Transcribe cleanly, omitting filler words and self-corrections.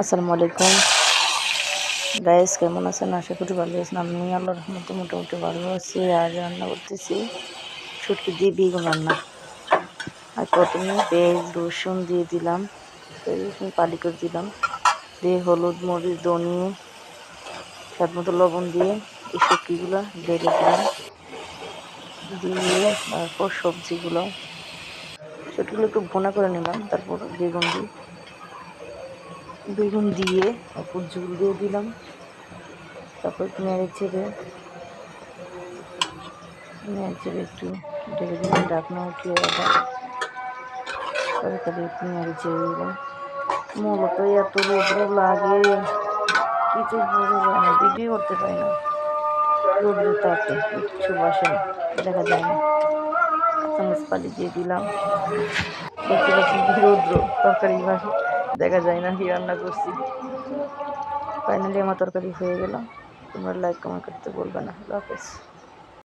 আসসালামু আলাইকুম গাইস, কেমন আছেন? আশা করি ভালো আছেন। আমি আল্লাহর রহমতে মোটামুটি ভালো আছি। আজ রান্না করতেছি শুটকি দিয়ে বেগুন রান্না। আর প্রথমে পেঁয়াজ রসুন দিয়ে দিলাম, পেঁয়াজ রসুন পালি করে দিলাম, দিয়ে হলুদ মরিচ ধনিয়ে স্বাদ মতো লবণ দিয়ে এই শুটকিগুলো ঢেলে দিলাম, দিয়ে তারপর সবজিগুলো একটু ভুনা করে নিলাম। তারপর বেগুন দিয়ে তারপর ঝোল দিয়ে দিলাম। তারপর একটু নেড়ে চেড়ে একটু ঢেলে দিলাম, ঢাকনা উঠিয়ে আবার তরকারি একটু নেড়ে চেড়ে দিলাম। মূলত এত রৌদ্র লাগে, কিছু বোঝা যায় না, ভিডিও করতে পারি না। রৌদ্র তাপে কিচ্ছু বাসে না, দেখা যায় না। চামচ পানি দিয়ে দিলাম, দেখতে পাচ্ছি কি রৌদ্র, তরকারি বাসে দেখা যায় না কি রান্না করছি। ফাইনালি আমার তরকারি হয়ে গেল। তোমরা লাইক কমেন্ট করতে বলবে না। আল্লাহ হাফেজ।